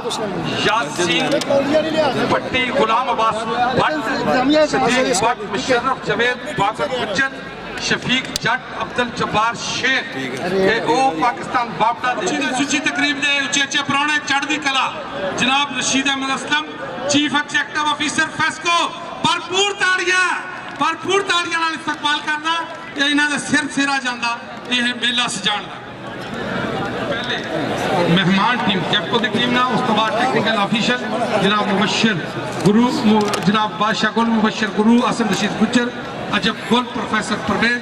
यासीन भट्टी, गुलाम अब्बास भट्ट, सदीक भट्ट, मुशर्रफ जावेद, बाबर गुज्जर, शफीक जट, अब्दुल जब्बार शेख, पाकिस्तान बापटा सुची तकरीब दे उचे उचे पुराने चढ़दी कला जनाब Rashid Ahmed Aslam, chief executive officer FESCO. भरपूर ताड़ियां नाल इस्तकबाल करना, इन्हां दे सिर सिरा जांदा यह मेला सजाण दा। पहले मेहमान टीम कैप्टन की टीम ना, उस तो बाद टेक्निकल ऑफिसर जनाब मुबशर गुरु, जनाब बादशाह गुल, मुबशर गुरु, असम रशीद गुज्जर, अजब गुल, प्रोफेसर परवेज,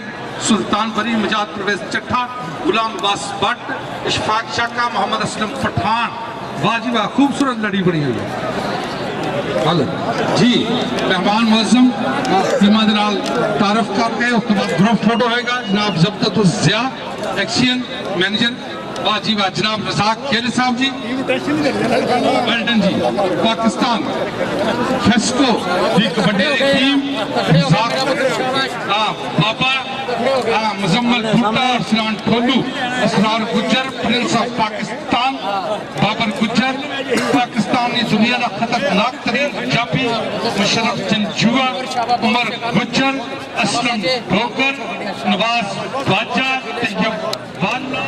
सुल्तान बरी, मजाद परवेज चट्ठा, गुलाम अब्बास भट्ट, इशफाक शाका, मोहम्मद असलम पठान। वाजिबा खूबसूरत लड़ी बनी हुई है जी। मेहमान मुअज़्ज़म टीमां दे नाल तारफ करके उस तो बाद ग्रुप फोटो होएगा। जनाब ज़ब्ततुल ज़िया एक्शन मैनेजर, वाजिबा जनाब रज़ाक खेल साहब जी, वेल्डन जी। पाकिस्तान फेस्को की कबड्डी टीम, बाबा मुजम्मल भुट्टा, अरसलान ठोलू, असरार गुज्जर, प्रिंस ऑफ पाकिस्तान बाबर गुज्जर, पाकिस्तानी दुनिया का खतरनाक तरीन पंजाबी मुशर्रफ जंजुआ, उमर गुज्जर, असलम ढोकर, नवाज बाजा, तैयब वाला।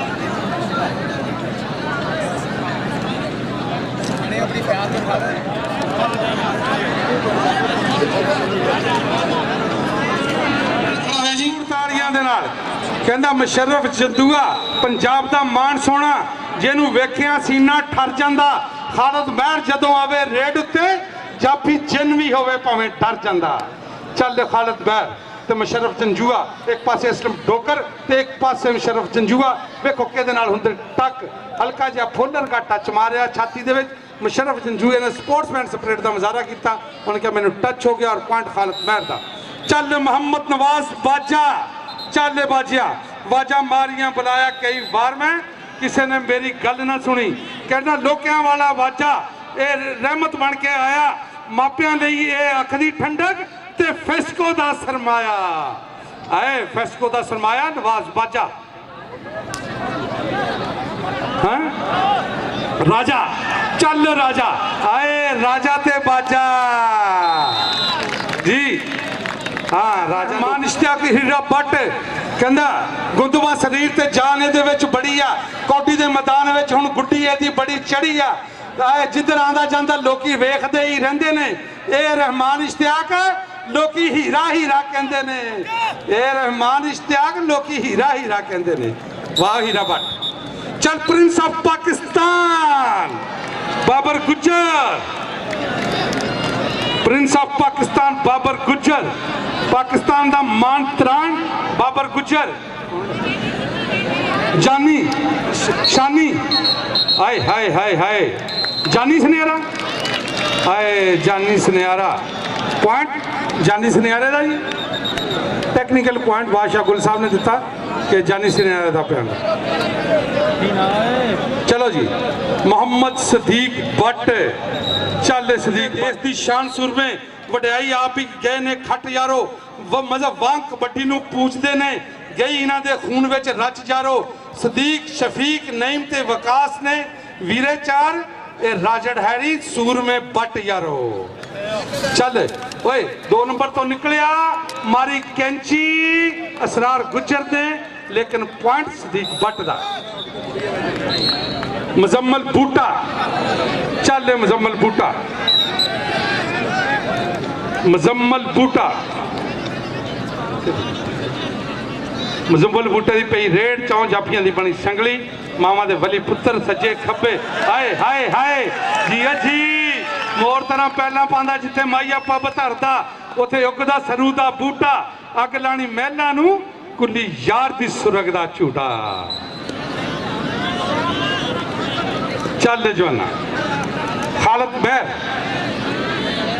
कहता मुशर्रफ जंदूआ पंजाब का मान सोना, जिन्हों वेखिया सीना ठर जाता। खालिद महर जदों आवे रेड उत्ते, जाफी जिन भी होवे भावें डर जाता। चल खालिद महर ते मुशर्रफ जंजुआ, एक पासे असलम डोकर ते एक पासे मुशर्रफ जंजुआ। वेखो किहदे नाल हुंदे टक, हल्का जिहा फुल्लर का टच मारिया छाती दे विच। मुशर्रफ जंजुए ने स्पोर्ट्समैन स्पिरिट का मुजाहरा किया, उन्होंने कहा मैंने टच हो गया और पॉइंट खालिद महर का। चल मोहम्मद नवाज बाजा, चल बाजिया वाजा मारिया बुलाया कई बार, मैं किसी ने मेरी गल ना सुनी। कहना लोकियां वाला वाजा ये रहमत बन के आया, मापियां लई ये अख दी ठंडक ते फेस्को दा सरमाया। आए फेस्को दा सरमाया नवाज बाजा। हाँ राजा, चल राजा, आए राजा ते बाजा जी। हाँ राजा मान इश्तियाक हीरा भट्ट कहंदा गुंदवा शरीर ते जान इहदे विच बड़ी आ, कौडी दे मैदान विच हुण गुड्डी इहदी बड़ी चढ़ी आ। जिधर आंदा जांदा लोकी वेखदे ही रहिंदे ने। ए रहमान इश्तियाक लोकी हीरा हीरा कहंदे ने, ए रहमान इश्तियाक लोकी हीरा हीरा कहंदे ने। वाह हीरा भट्ट। चल prince of Pakistan Babar Gujjar, prince of Pakistan Babar Gujjar, Pakistan का मान त्राण बाबर गुज्जर। जानी शानी, हाय हाय हाय हाय, जानी सनियारा, हाय जानी सनियारा। पॉइंट जानी सनियारे का जी, टेक्निकल पॉइंट बादशाह गुल साहब ने दिता कि जानी सनियारे का प्यार। चलो जी मोहम्मद सदीक भट्ट, चल सदीक देश की शान सुरमे वड्याई आप ही गए ने खट यारो। वो मजहब वांग कबड्डी नूं पूछते ने, गई इन्हां दे खून विच रच जारो। सदीक शफीक नईम ते वकास ने वीरे चार, ए राजड़ हैरी सूर में बट यारो। चल ओए 2 नंबर तो निकलिया, मारी कैंची असरार गुज्जर ने, लेकिन पॉइंट सदीक भट्ट दा। मुजम्मल बूटा, चल मुजम्मल बूटा, मुजम्मल बूटा, मुजम्मल बूटे की पई रेड, चौं जाफियां की बनी संगली, मामा दे वली पुत्र सज्जे खब्बे। हाय हाय हाय जी जी, मोर तरह पहला पांदा जिथे माईया पब धरदा, उथे उगदा सरू दा बूटा। अग लानी महलां नूं, कुली यार दी सुरग दा झूटा। चल जवाना खालिद महर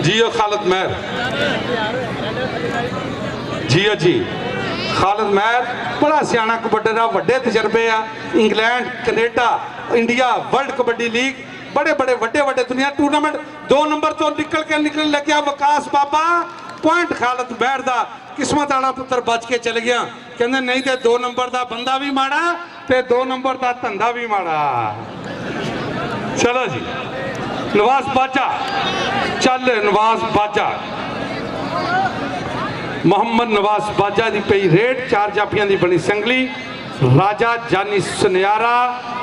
जियो, खालिद महर जियो जी। खालिद महर बड़ा सियाना कबड्डी का, वड्डे तजर्बे आ। England Canada India world kabaddi league, बड़े बड़े वड्डे वड्डे दुनिया टूर्नामेंट। 2 नंबर तो निकल लग्या वकास बाबा, पॉइंट खालिद महर दा। किस्मत वाला पुत्र बच के चल गया, कहते नहीं तो 2 नंबर का बंदा भी माड़ा ते 2 नंबर का धंधा भी माड़ा। चलो जी नवाज बाजा, चल नवाज बाजा, मोहम्मद नवाज बाजा की पई रेड। 4 जाफियां की बनी संगली। राजा जानी सुनियारा,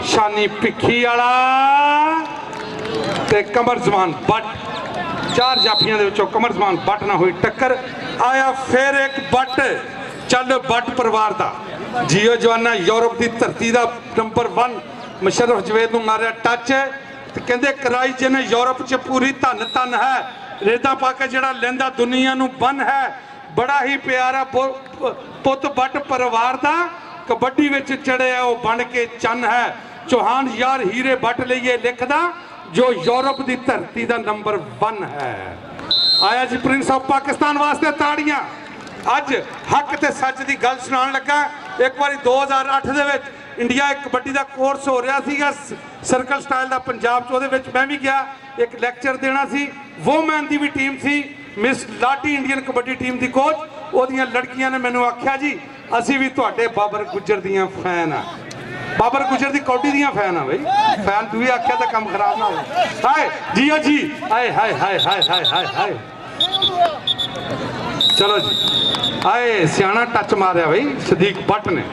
शानी भिखी वाला ते कमर जमान बट। 4 जाफियां दे विचों कमर जमान बट ना हुई टक्कर। आया फिर एक बट, चल बट परिवार का जियो जवाना। यूरोप की धरती का नंबर 1 मुशर्रफ जवेद को मारिया टच। कहते कराई जिन्हें यूरोप च पूरी धन धन है, रेदा पाके जड़ा लेंदा दुनिया नू बन है। बड़ा ही प्यारा पुत बट परिवार का, कबड्डी विच चढ़िया वो बन के चन है। चौहान यार हीरे बट लिए लिखदा, जो यूरोप की धरती का नंबर 1 है। आया जी प्रिंस ऑफ पाकिस्तान वास्ते ताड़ियां। अज हक ते सच की गल सुनान लगा। एक बार 2008 दे विच इंडिया एक कबड्डी का कोर्स हो रहा सीगा सर्कल स्टाइल का पंजाब च। उहदे विच मैं भी गया, एक लैक्चर देना सी। वोमैन की भी टीम सी, मिस लाटी इंडियन कबड्डी टीम की कोच। उहदियां लड़कियां ने मैनू आख्या जी असी भी तुहाडे बाबर गुजर दियां फैन आ। बाबर गुजर की कौडी दियां फैन आ। बई फैन तू भी आख्या तो काम खराब ना हो। हाय जी ओ जी, हाय हाय हाय हाय हाय हाय हाय। चलो जी, आए सियाना टच मारिया बई सदीक बट ने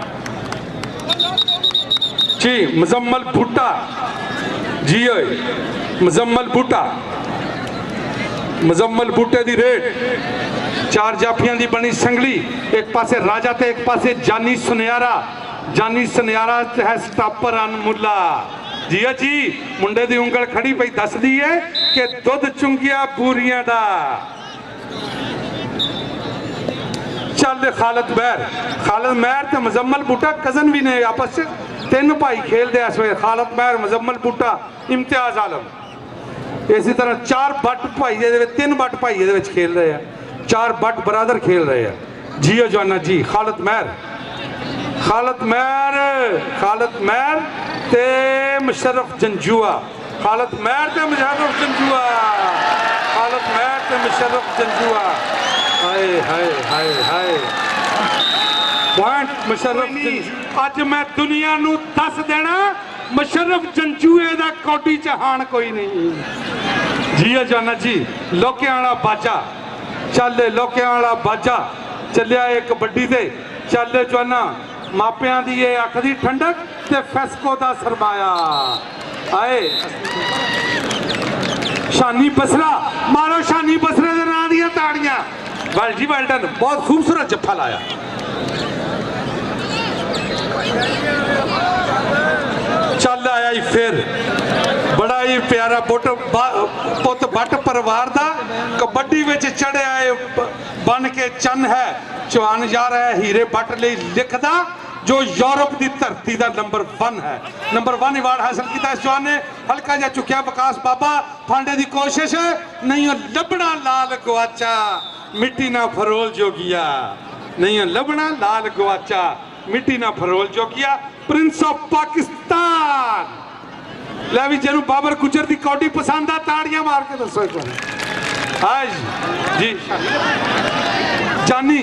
जी। मुजम्मल भुट्टा जी, मुजम्मल भुट्टा, मुजम्मल भुट्टे की रेड। 4 जाफियां की बनी संगली। एक पासे राजा ते एक पासे जानी सुनियारा। जानी सुनियारा है स्टापर अनमुला जी जी। मुंडे की उंगल खड़ी पई दसदी है कि दुध चुंगिया बूरियां दा। चल खालिद महर, खालिद महर ते मुजम्मल भुट्टा कजन भी ने, आपस में 3 भाई खेलते इस वे। खालिद महर, मुजम्मल भुट्टा, इम्तियाज आलम। इसी तरह 4 बट भाई 3 बट भाई ये खेल रहे हैं। 4 बट बरादर खेल रहे हैं। जियो जवाना जी। खालिद महर, खालिद महर, खालिद महर ते मुशर्रफ जंजुआ। खालिद महर ते मुशर्रफ जंजुआ, खालिद महर ते मुशर्रफ जंजुआ। हाय हाय हाय हाय। पॉइंट मुशर्रफ। अज मैं दुनिया नू दस देना, मुशर्रफ जंजूए दा कौडी चहान कोई नहीं। जी जाना जी। लोकियां वाला बाजा, चल लोकियां वाला बाजा चलिया एक कबड्डी ते। चल जवाना मापियां दी ये अख दी ठंडक ते फैसको दा सरमाया। आए शानी बसरा, मारो शानी बसरे दे नां दियां ताड़ियां। वेल जी वेल डन, बहुत खूबसूरत जफ्फा लाया। चल आया ही फिर बड़ा ही प्यारा पुत बट परिवार का, कबड्डी में चढ़े आए बन के चन है। चौहान यार है हीरे बट ले लिखदा, जो यूरोप की धरती का नंबर 1 है। नंबर 1 अवार्ड हासिल किया इस जवान ने। हल्का जा चुकिया विकास बाबा, फांडे की कोशिश नहीं लभना लाल गवाचा, मिट्टी ना फरोल जोगिया। नहीं लभना लाल गवाचा, मिट्टी ना फरोल जोगिया। प्रिंस ऑफ पाकिस्तान लै भी जिन्होंने बाबर गुजर की कौडी पसंद आ, ताड़ियां मार के दसो हाँ जी। जानी,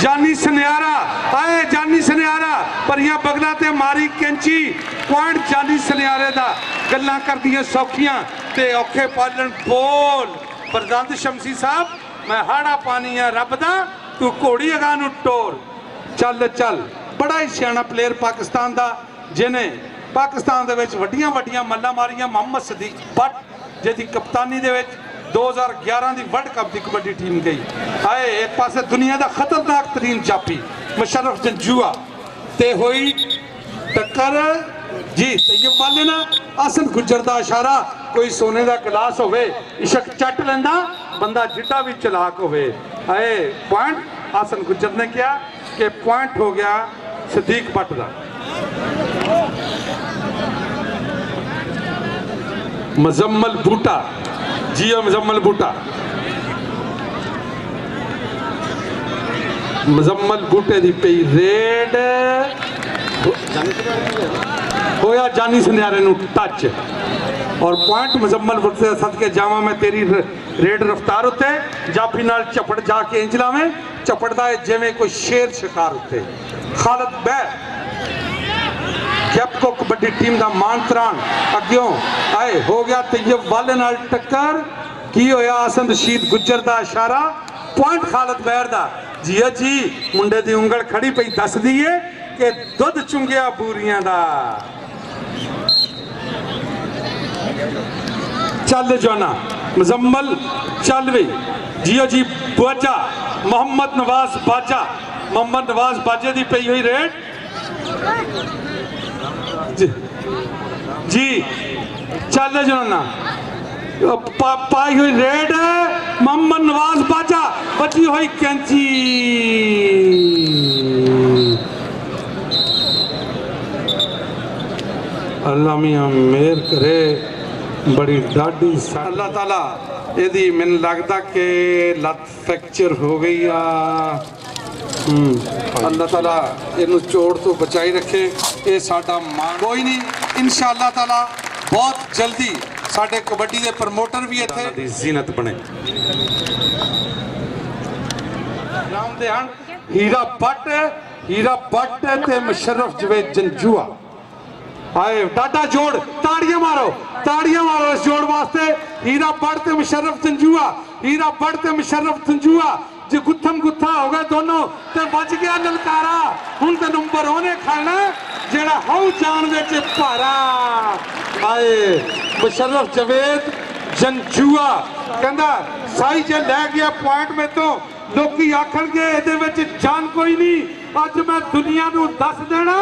जानी सुनियारा, आए जानी सुनियारा परियां बगला ते मारी कैंची। पॉइंट जानी सुनियारे दा। गल्लां करदियां सौखियां ते औखे पालन बोल। प्रधान शमसी साहब, मैं हाड़ा पानी है रब दा, तू घोड़ी अगा नू टोर। चल चल, बड़ा ही सियाना प्लेयर पाकिस्तान का, जिन्हें पाकिस्तान दे विच वड्डियां वड्डियां मल्लां मारियां। मोहम्मद सदीक बट जिहदी कप्तानी दे विच 2011 की वर्ल्ड कप की कबड्डी टीम गई। आए एक पासे दुनिया का खतरनाक तरीन जाफी मुशर्रफ जंजुआ ते हुई टक्कर जी। तैयब वाले ना आसन गुजर का इशारा, कोई सोने का गिलास होवे इशक चट लेंदा बंदा जिड्डा भी चलाक होवे। आए पॉइंट आसन गुजर ने किया कि पॉइंट हो गया सदीक भट्ट का। मुजम्मल बूटा जी, मुजम्मल बूटा, मुजम्मल बूटे की पई रेड होया जानी सुनियारे नू टच और पॉइंट मुजम्मल बूटे सदके जावा मैं तेरी रेड रफ्तार उत्ते जाफी नाल झपट जाके इंज लावे झपटदा है जिवें कोई शेर शिकार उत्ते। खालिद महर ਜੈਪਕੋ ਕਬੱਡੀ ਟੀਮ ਦਾ ਮਾਨਤਰਾਨ ਅੱਗਿਓਂ ਆਏ ਹੋ ਗਿਆ ਤੈयब ਵਾਲੇ ਨਾਲ ਟੱਕਰ ਕੀ ਹੋਇਆ ਆਸਮ ਰਸ਼ੀਦ ਗੁੱਜਰ ਦਾ ਇਸ਼ਾਰਾ ਪੁਆਇੰਟ ਖਾਲਦ ਬਹਿਰ ਦਾ ਜੀ ਜੀ ਮੁੰਡੇ ਦੀ ਉਂਗਲ ਖੜੀ ਪਈ ਦੱਸਦੀ ਏ ਕਿ ਦੁੱਧ ਚੁੰਗਿਆ ਬੂਰੀਆਂ ਦਾ ਚੱਲ ਜਾਣਾ ਮੁਜ਼ੰਮਲ ਚੱਲ ਵੇ ਜੀਓ ਜੀ ਬਾਜਾ मोहम्मद नवाज बाजा मोहम्मद नवाज बाजे की पई हुई रेड जी चल जाना पाई हुई रेड मोहम्मद नवाज बाजा बची हुई कैंची अल्लाह मियां मेहर करे बड़ी डाढ़ी अल्लाह ताला ਇਹਦੀ ਮੈਨੂੰ ਲੱਗਦਾ ਕਿ ਲੱਤ ਫ੍ਰੈਕਚਰ ਹੋ ਗਈ ਆ ਅੱਲਾਹ ਤਾਲਾ ਇਹਨੂੰ ਚੋਟ ਤੋਂ ਬਚਾਈ ਰੱਖੇ ਇਹ ਸਾਡਾ ਮਾਣ ਕੋਈ ਨਹੀਂ ਇਨਸ਼ਾਅੱਲਾ ਤਾਲਾ ਬਹੁਤ ਜਲਦੀ ਸਾਡੇ ਕਬੱਡੀ ਦੇ ਪ੍ਰਮੋਟਰ ਵੀ ਇੱਥੇ ਦੀ ਜ਼ੀਨਤ ਬਣੇ ਨਾਮ ਦੇ ਹਨ ਹੀਰਾ ਬੱਟ ਤੇ ਮੁਸ਼ਰਫ ਜਵੇਦ ਜੰਜੂਆ आए डाटा जोड़ ताड़ियां मारो इस जोड़ वास्ते हीरा बढ़ते मुशर्रफ तंजुआ हीरा बढ़ते मुशर्रफ तंजुआ जी गुत्थम गुत्था हो गए दोनों ते बच गया ललकारा हुन ते नंबर ओने खाना जेड़ा हाउ जान विच भारा आए मुशर्रफ जवेद जंजुआ कहंदा साई जे ले गया पॉइंट में तो लोकी आखणगे इहदे विच जान कोई नहीं ਅੱਜ मैं दुनिया ਨੂੰ ਦੱਸ ਦੇਣਾ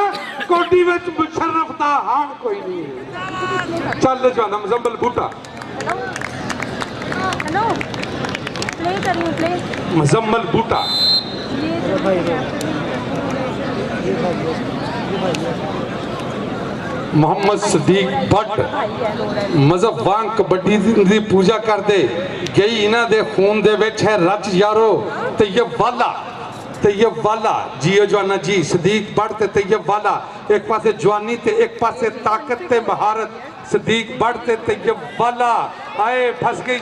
ਕੋਡੀ ਵਿੱਚ ਮੁਸ਼ਰਫ ਦਾ ਹਾਣ ਕੋਈ ਨਹੀਂ ਚੱਲ ਜਾਣਾ ਮੁਜ਼ੰਮਲ ਬੂਟਾ हेलो प्ले करिए प्ले मुज़म्मल बूटा मोहम्मद सदीक भट्ट मजहबान कबड्डी दी पूजा करते गई इन्हां दे खून दे विच है रच यारो तैयब वाला जियो जवाना जी सदीक भट्ट ते तैयब वाला एक पासे जवानी ते एक पासे ताकत ते महारत सदीक भट्ट ते तैयब वाला आए फस गई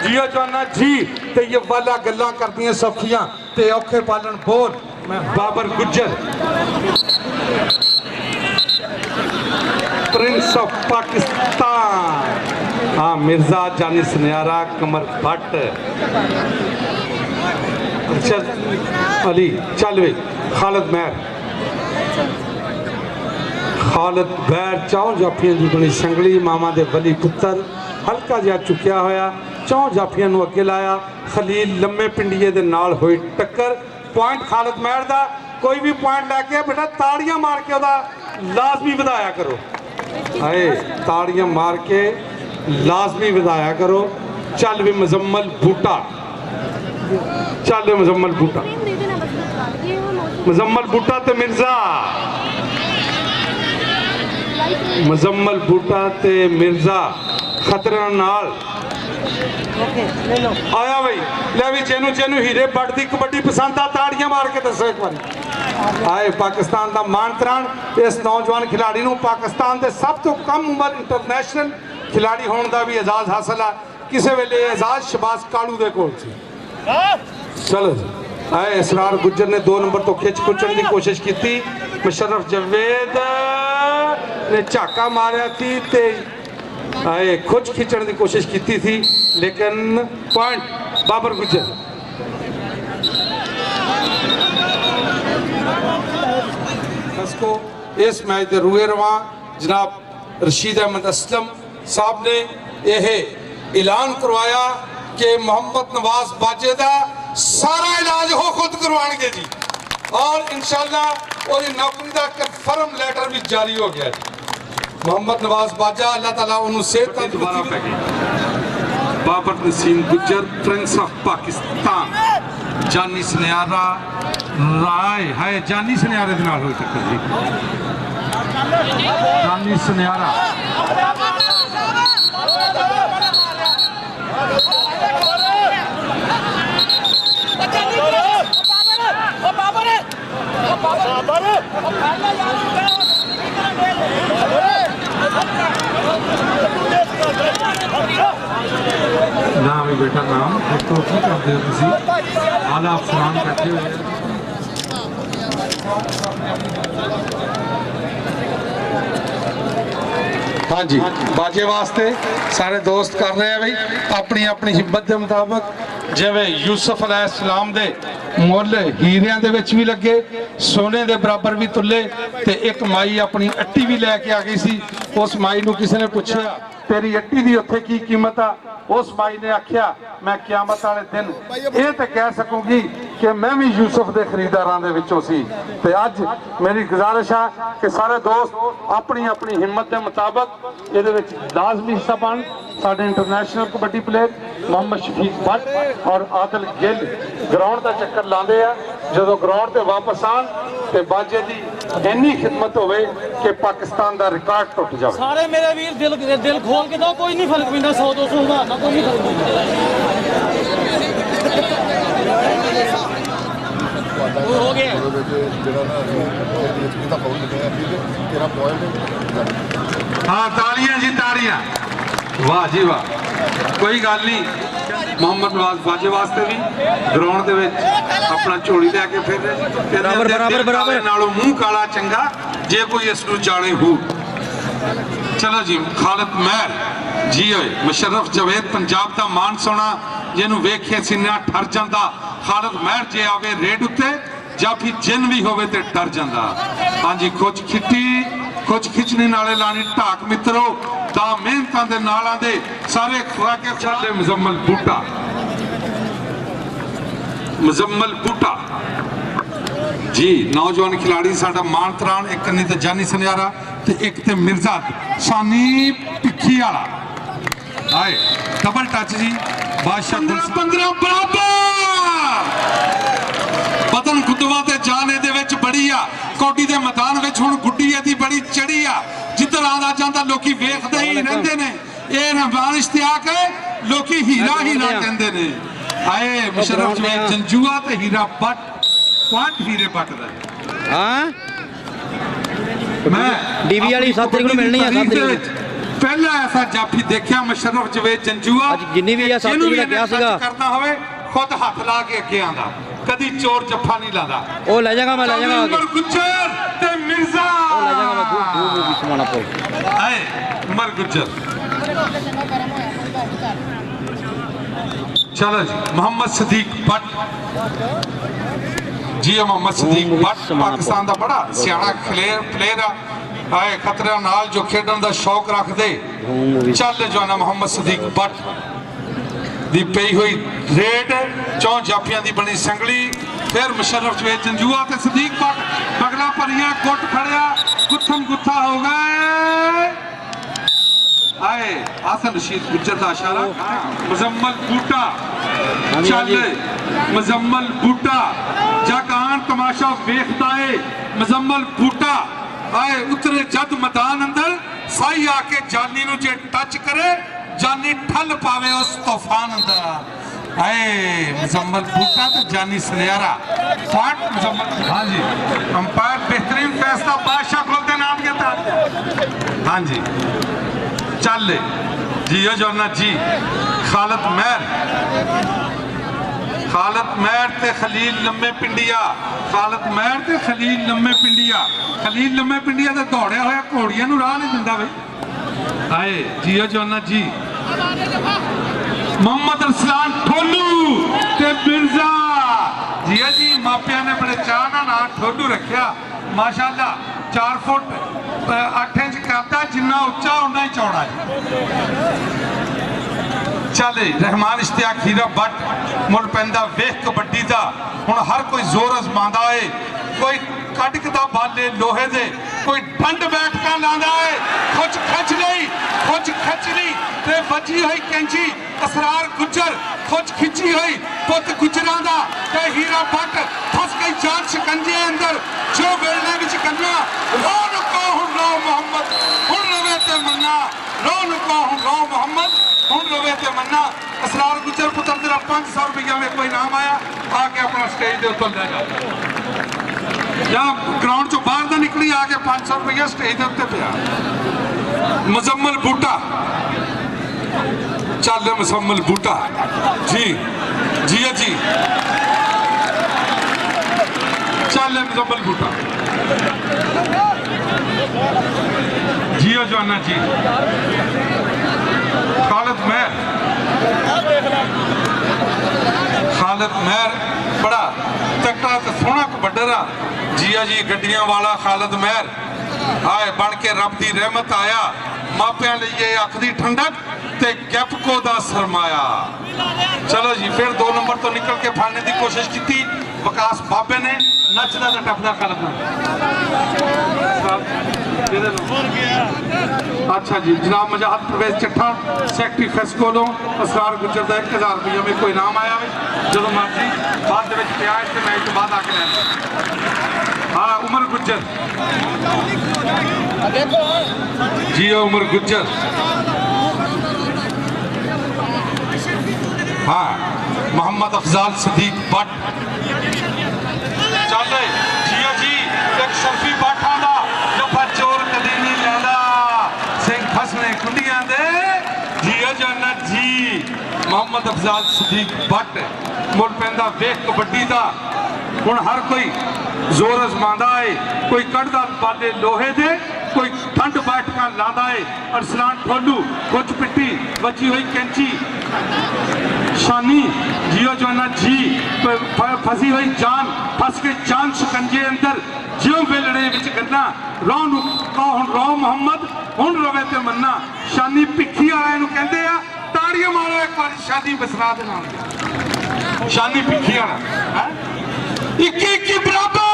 जियो जवाना जी तैयब वाला गल्लां करदियां सौखियां ते औखे पालन बोल मैं बाबर गुज्जर प्रिंस ऑफ पाकिस्तान हाँ मिर्जा जानी सुनियारा कमर भट्ट अच्छा अली चल वे खालिद बैर चौं जाफियां की बनी संगली मामा दे वली पुत्र हल्का जिहा चुकिया होया चौं जाफियां नूं अगे लाया खलील लम्मे पिंडीए दे नाल होई टक्कर पॉइंट खालिद महर दा कोई भी पॉइंट लैके बेटा ताड़ियां मार के ओदा लाजमी वधाया करो हाए ताड़ियां मार के लाजमी वधाया करो चल वे मुज़म्मल बूटा चल मुज़म्मल बूटा ते मिर्जा मुज़म्मल बूटा ते मिर्जा खतरे नाल आया भाई ले भी जेनू हीरे बट दी कबड्डी पसंद आ ताड़ियां मार के दसो एक बार आए पाकिस्तान का मानतरान इस नौजवान खिलाड़ी नूं पाकिस्तान के सब तो कम उम्र इंटरनेशनल खिलाड़ी होने का भी एजाज हासिल है किसी वेले एजाज शबाज कालू दे कोल सी चलो जी आए इसरार गुज्जर ने 2 नंबर तो खिंच खुचण की कोशिश की थी मुशर्रफ जवेद ने झाका मारिया थी ते आए खुच खिंचण की कोशिश की थी लेकिन पॉइंट बाबर गुज्जर को इस मैच के रूए रवा जनाब रशीद अहमद असलम साहब ने यह ऐलान करवाया कि मोहम्मद नवाज बाजे का सारा इलाज वो खुद करवाएंगे जी और इंशाअल्लाह और नौकरी का कन्फर्म लेटर भी जारी हो गया जी मोहम्मद नवाज बाजा अल्लाह ताला उन्होंने सेहत दोबारा पै गई बाबर नसीम गुज्जर प्रिंस ऑफ पाकिस्तान जानी सुनियारा राय है जानी सुनियारे दे नाल होई टक्कर जी जानी सुनियारा नाम है बेटा नाम तो की करते हो तुसी आला अफसान बैठे हुए हाँ जी बाजे वास्ते सारे दोस्त कर रहे हैं भाई अपनी अपनी हिम्मत के मुताबिक जिवें यूसुफ अलैहिस्सलाम दे मुੱਲ ਹੀਰਿਆਂ ਦੇ ਵਿੱਚ ਵੀ ਲੱਗੇ ਸੋਨੇ ਦੇ ਬਰਾਬਰ ਵੀ ਤੁੱਲੇ ਤੇ ਇੱਕ ਮਾਈ ਆਪਣੀ ਅੱਟੀ ਵੀ ਲੈ ਕੇ ਆ ਗਈ ਸੀ ਉਸ ਮਾਈ ਨੂੰ ਕਿਸੇ ਨੇ ਪੁੱਛਿਆ ਤੇਰੀ ਅੱਟੀ ਦੀ ਉੱਥੇ ਕੀ ਕੀਮਤ ਆ ਉਸ ਮਾਈ ਨੇ ਆਖਿਆ ਮੈਂ ਕਿਆਮਤ ਵਾਲੇ ਦਿਨ ਇਹ ਤੇ ਕਹਿ ਸਕੂੰਗੀ ਕਿ ਮੈਂ ਵੀ ਯੂਸੁਫ ਦੇ ਖਰੀਦਾਰਾਂ ਦੇ ਵਿੱਚੋਂ ਸੀ ਤੇ ਅੱਜ ਮੇਰੀ ਗੁਜ਼ਾਰਿਸ਼ ਆ ਕਿ ਸਾਰੇ ਦੋਸਤ ਆਪਣੀ ਆਪਣੀ ਹਿੰਮਤ ਦੇ ਮੁਤਾਬਕ ਇਹਦੇ ਵਿੱਚ ਲਾਜ਼ਮੀ ਹਿੱਸਾ ਪਾਉਣ ਸਾਡੇ ਇੰਟਰਨੈਸ਼ਨਲ ਕਬੱਡੀ ਪਲੇਅਰ ਮੁਹੰਮਦ ਸ਼ਫੀਕ ਭੱਟ ਔਰ ਆਦਿਲ ਗਿੱਲ ਗਰਾਊਂਡ ਦਾ ਚੱਕਰ ਲਾਉਂਦੇ ਆ ਜਦੋਂ ਗਰਾਊਂਡ ਤੇ ਵਾਪਸ ਆਣ ਤੇ ਬਾਜੇ ਦੀ ਇੰਨੀ ਖਿਦਮਤ ਹੋਵੇ ਕਿ ਪਾਕਿਸਤਾਨ ਦਾ ਰਿਕਾਰਡ ਟੁੱਟ ਜਾਵੇ ਸਾਰੇ ਮੇਰੇ ਵੀਰ ਦਿਲ ਖੋਲ ਕੇ ਦੋ ਕੋਈ ਨਹੀਂ ਫਰਕ ਪੈਂਦਾ 100 200 ਹਜ਼ਾਰ ਦਾ ਕੋਈ ਨਹੀਂ ਫਰਕ ਪੈਂਦਾ ਹੋ ਗਿਆ ਜਿਹੜਾ ਨਾ ਇਹਦਾ ਫਾਉਲ ਲਿਖਿਆ ਤੇਰਾ ਪੁਆਇੰਟ ਹਾਂ ਤਾਲੀਆਂ ਜੀ ਤਾੜੀਆਂ ਵਾਹ ਜੀ ਵਾਹ ਕੋਈ ਗੱਲ ਨਹੀਂ ਮੁਹੰਮਦ ਨਵਾਜ਼ ਬਾਜੇ ਵਾਸਤੇ ਵੀ ਗਰਾਊਂਡ ਦੇ ਵਿੱਚ ਆਪਣਾ ਝੋਲੀ ਲੈ ਕੇ ਫਿਰ ਬਰਾਬਰ ਨਾਲੋਂ ਮੂੰਹ ਕਾਲਾ ਚੰਗਾ ਜੇ ਕੋਈ ਇਸ ਨੂੰ ਜਾਣੇ ਹੋ ਚਲੋ ਜੀ ਖਾਲਦ ਮਹਿਰ ਜੀ ਓਏ ਮੁਸ਼ਰਫ ਜਵੇਦ ਪੰਜਾਬ ਦਾ ਮਾਨ ਸੋਨਾ ਜਿਹਨੂੰ ਵੇਖੇ ਸੀਨਾ ਠਰ ਜਾਂਦਾ ਖਾਲਦ ਮਹਿਰ ਜੇ ਆਵੇ ਰੇਡ ਉੱਤੇ ਜਾਂ ਫਿਰ ਜਿੰਨ ਵੀ ਹੋਵੇ ਤੇ ਡਰ ਜਾਂਦਾ ਹਾਂਜੀ ਕੁਝ ਖਿੱਟੀ ਕੁਝ ਖਿੱਚਣੇ ਨਾਲੇ ਲਾਣੀ ਢਾਕ ਮਿੱਤਰੋ ਤਾਂ ਮਿਹਨਤਾਂ ਦੇ ਨਾਲਾਂ ਦੇ ਸਾਰੇ ਖਵਾ ਕੇ ਚੱਲੇ ਮੁਜ਼ੰਮਲ ਬੂਟਾ जी नौजवान खिलाड़ी साडा मान तरान एक कन्नी ते जानी सनियारा ते एक ते मिर्जा सानी पिखी वाला आए डबल टच जी बादशाह 15 बराबर बदन गुद्दवा ते जाने दे विच बड़ी आ कौडी दे मैदान विच हुण गुड्डी दी बड़ी चढ़ी आ जिधर आंदा जांदा लोकी वेखदे ही रहंदे ने ए रहमान इश्तियाक है लोकी हीरा हीरा कहंदे ने आए मुशर्रफ जवेद जंजुआ ते हीरा बट हीरे पट हाँ डीवी वाली 7 तरीक को मिलनी है 7 तरीक पहला ऐसा जाफी देखा मुशर्रफ जवेद जंजुआ जिन्नी भी है 7 तरीक का क्या सीगा करना होवे खुद हाथ ला के अगे आंदा कदी चोर जफ्फा नहीं लादा ओ ले जाएगा मैं ले जाएगा उमर गुज्जर ते मिर्जा ओ ले जाएगा मैं दूर भी समाना पे आए उमर गुज्जर चलो जी मोहम्मद सदीक भट्ट जी मोहम्मद सदीक भट्ट पाकिस्तान का बड़ा सियाना प्लेयर है खतरे नाल जो खेडन का शौक रखते चल जवाना मोहम्मद सदीक भट्ट दी पई हुई रेड चौ जाफियां दी बनी संगली फिर मुशर्रफ जवेद जंजुआ ते सदीक भट्ट बगला भरिया गुट फड़िया गुत्थम गुत्था हो गए आए आसन रशीद गुज्जर का इशारा मुजम्मल बूटा चल मुजम्मल बूटा जगान तमाशा वेखदा है मुजम्मल बूटा आए उतरे जद मैदान अंदर साई आके जानी नु जे टच करे जानी ठल पावे उस तूफान अंदर आए मुजम्मल बूटा तो जानी सनियारा फाट मुजम्मल हाँ जी अंपायर बेहतरीन फैसला बादशाह खोलते नाम के तहत हाँ जी चल जियो जोना जी खालद महर ते खलील लम्मे पिंडिया खालद महर ते खलील लम्मे पिंडिया ते दौड़िया होया घोड़ियां नूं राह नहीं दिंदा बई आए जियो जोना जी मोहम्मद अरसलान ठोलू ते मिर्जा जिया जी मापिया ने बड़े चाह ना ठोलू रखा माशाअल्लाह 4 फुट 8 इंच करता जिन्ना उच्चा उन्ना ही चौड़ा है चले रहमान इश्तियाक हीरा बट मुल पैंदा वेख कबड्डी दा हुण हर कोई जोर अजमांदा है कोई कटक दा बाले लोहे दे कोई डंड बैठका लांदा है कुछ खच ली ते बची हुई कैंची असरार गुज्जर कुछ खिंची हुई पुत गुजरां दा ते हीरा बट फस गई जान शिकंजे अंदर जो बेलने विच कन्ना रो नुको हुण रो मोहम्मद हुण रवे ते मन्ना रो नुको हुण रो मोहम्मद हुण रवे ते मन्ना असरार गुज्जर पुत्र तेरा 500 रुपया में कोई नाम आया आके अपना स्टेज दे उत्ते ले जा या ग्राउंड चो बाहर ना निकली आके 500 रुपया स्टेज दे उत्ते पिया मुजम्मल बूटा चल मुजम्मल बूटा जी जी जी चल मुजम्मल बूटा जियो जवाना जी खालिद महर बड़ा तकड़ा ते सोहना कबड्डर आ जिया जी गड्डियां वाला खालिद महर आए बन के रब दी रहमत आया मापियां लिए अख दी ठंडक ते गैपको दा सरमाया। चलो जी फिर 2 नंबर तो निकल के फाड़ने की कोशिश की विकास बाबे ने नचदा ते टपदा खालिद महर। अच्छा जी जनाब मजाहत परवेज चट्ठा सैकटरी फेस्कोलों असरार गुजर का 1000 रुपया में कोई नाम आया जो मर्जी बाद पिया तो मैं तो बाद आके लैना। हाँ उमर गुजर जी उमर गुजर हाँ मोहम्मद अफजाल सदीक भट्ट चल जिया जी एक शर्फी बाठा दा जफा चोर कदी नहीं लैंदा सिंह फसने कुंडियां दे जिया जाना जी मोहम्मद अफजाल सदीक भट्ट मुड़ पैंदा वेख कबड्डी दा हुण हर कोई जोर अजमांदा है कोई कढ़दा बाले लोहे दे कोई ठंड बैठका लादा है अरसलान ठोलू कुछ पिट्टी बची हुई कैंची शानी जियो जवाना जी फसी हुई जान फस के जान शिकंजे अंदर ज्यों वेलड़े विच गन्ना रोह नूं कहो हुण रो मोहम्मद हुण रवे ते मन्ना शानी भिखी वाले नूं कहंदे आ ताड़ियां मारो एक बार शादी बसरा दे नाल शानी भिखी वाला है 21 बराबर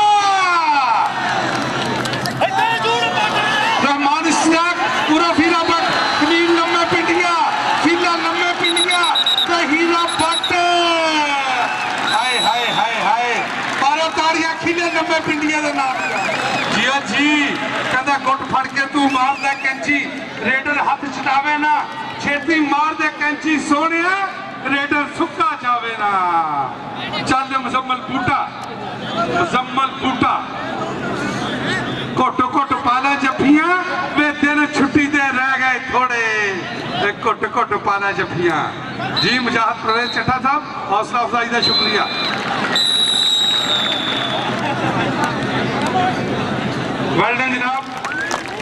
रहमान इस्लाक पूरा फीरा बट कमीन लम्मे पिंडिया फीला लम्मे पिंडिया ते हीरा बट हाय हाय हाय हाय बारह ताड़ियां खिले लम्मे पिंडिया दे नाम जिया जी कहंदा गुट फड़ के तू मार दे कैंची रेडर हाथ चटावे ना छेती मार दे कैंची सोनिया रेडर सुक्का जावे ना चल मुजम्मल बूटा घुट घुट पाला जफियां वे दिन छुट्टी दे रह गए थोड़े घुट घुट पाला जफियां जी मुजाहिद परवेज चट्ठा साहब हौसला अफजाई का शुक्रिया। वेल डन जनाब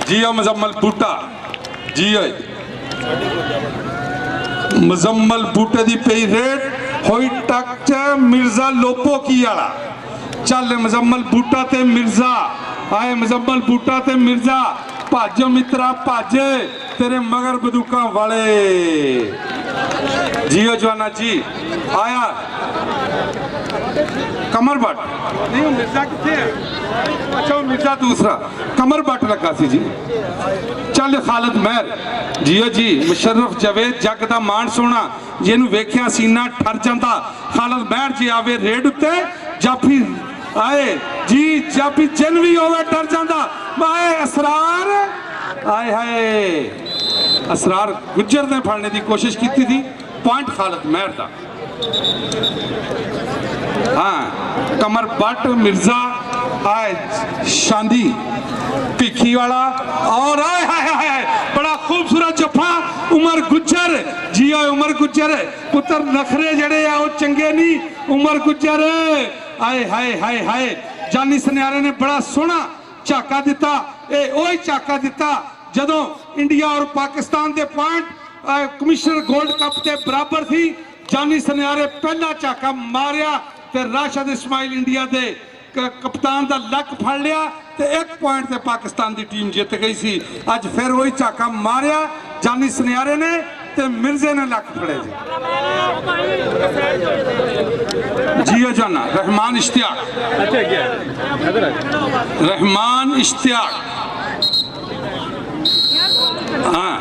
जी मुजम्मल बूटा जी मुजम्मल बूटे की पई रेड होई टच मिर्जा लोपो की आला चल मुजम्मल बूटा ते मिर्जा आए मुजम्मल बूटा ते मिर्जा भज मित्रा भज तेरे मगर बंदूका वाले जियो जवाना जी आया कमर भट्ट नहीं मिर्जा कितने है अच्छा मिर्जा दूसरा कमर भट्ट लगा सी जी चल खालिद महर जियो जी मुशर्रफ जवेद जग दा मान सोना जिन्हों वेख्या सीना ठर जाता खालिद महर जी आवे रेड उत्ते जाफी आए जी जाफी जिन भी होवे डर जाता आए असरार आए हाय असरार गुज्जर ने फड़ने की कोशिश की थी पॉइंट खालिद महर का। हाँ कमर भट्ट मिर्जा आए शांदी भिखी वाला और आए हाय हाय बड़ा खूबसूरत जफा उमर गुज्जर जी उमर गुज्जर पुत्र नखरे जड़े आ चंगे नहीं उमर गुज्जर आए हाय हाय हाय जानी सनियारे ने बड़ा सोहना झाका दिता ओही झाका दिता जदों इंडिया और पाकिस्तान के पॉइंट कमिश्नर गोल्ड कप के बराबर थी जानी सनियारे पहला झाका मारिया ते राशिद इस्माइल इंडिया के कप्तान का लक फड़ लिया ते 1 पॉइंट से पाकिस्तान की टीम जीत गई सी अज फिर वही झाका मारिया जानी सनियारे ने ते मिर्जे ने लक फड़े जियो जाना रहमान इश्तियाक हाँ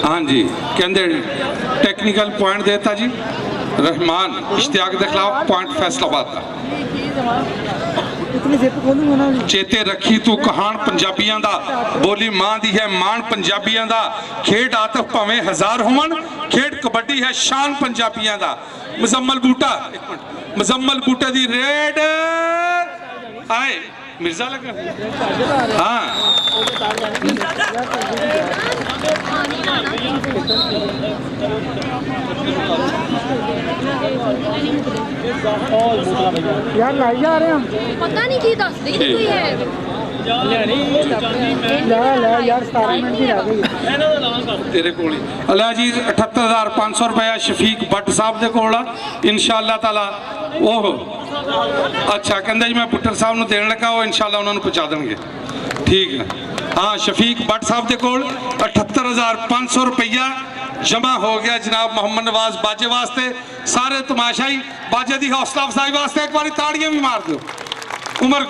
हाँ जी कहते टेक्निकल पॉइंट देता जी रहमान इश्तियाक के खिलाफ पॉइंट फैसलाबाद का चेते रखी तू कहान पंजाबियों का बोली मां दी है मान पंजाबियों का खेड आतफ भावें 1000 होवन खेड कबड्डी है शान पंजाबियों का। मुजम्मल बूटा मुजम्मल बूटे दी रेड आए मिर्जा लगा हाँ ਯਾਰ ਲਾਈ ਜਾ ਰਹੇ ਹਾਂ ਪਤਾ ਨਹੀਂ ਕੀ ਦੱਸਦੀ ਕੋਈ ਹੈ ਲੈ ਯਾਰ 17 ਮਿੰਟ ਦੀ ਰਹਿ ਗਈ ਤੇਰੇ ਕੋਲ ਹੀ ਅਲਾ ਜੀ 78500 ਰੁਪਇਆ ਸ਼ਫੀਕ ਭੱਟ ਸਾਹਿਬ ਦੇ ਕੋਲ ਆ ਇਨਸ਼ਾਅੱਲਾ ਤਾਲਾ ਉਹ ਅੱਛਾ ਕਹਿੰਦਾ ਜੀ ਮੈਂ ਪੁੱਟਰ ਸਾਹਿਬ ਨੂੰ ਦੇਣ ਲੱਗਾ ਉਹ ਇਨਸ਼ਾਅੱਲਾ ਉਹਨਾਂ ਨੂੰ ਪਹੁੰਚਾ ਦੇਣਗੇ ਠੀਕ ਹੈ हाँ शफीक भट्ट साहब के कोल 78500 रुपया जमा हो गया जनाब मोहम्मद नवाज बाजे वास्ते सारे तमाशाई बाजे की हौसला अफजाई वास्ते एक बार ताड़ियां भी मार दो उमर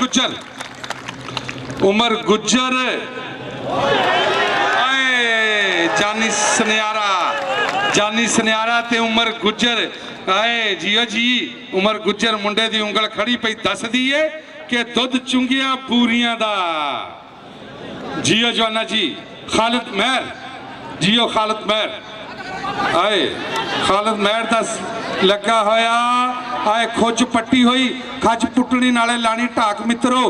गुज्जर आए जानी सनियारा ते उमर गुज्जर आए जियो जी उमर गुज्जर मुंडे दी उंगल खड़ी पई दस दी है कि दुध चुंगिया पूरियां दा जियो जवाना जी खालिद महर जियो खालिद महर आए खालिद महर दस लगा होया आए खुज पट्टी हुई खज पुटनी नाले लानी ढाक मित्रो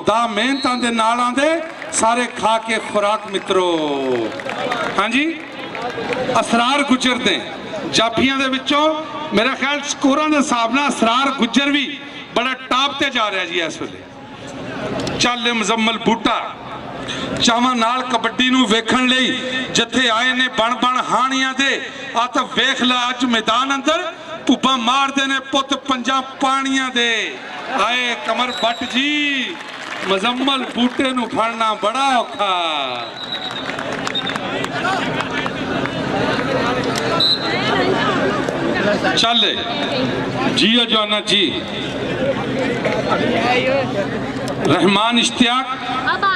दा मेहनतां दे नाल आंदे सारे खा के खुराक मित्रो हाँ जी असरार गुज्जर ने जाफियां दे विचों मेरा ख्याल स्कोरां दे हिसाब नाल असरार गुज्जर भी बड़ा टॉप ते जा रहा जी इस वेले चल मुजम्मल बूटा चावां नाल कबड्डी नूं वेखण लई जिथे आए ने बण हाणियां दे आ तां वेख ला अज मैदान अंदर भुब्बा मारदे ने पुत पंजा पाणियां दे आए कमर भट्ट जी मुजम्मल बूटे नूं फड़ना बड़ा औखा चल जियो जवाना जी रहमान इश्तियाक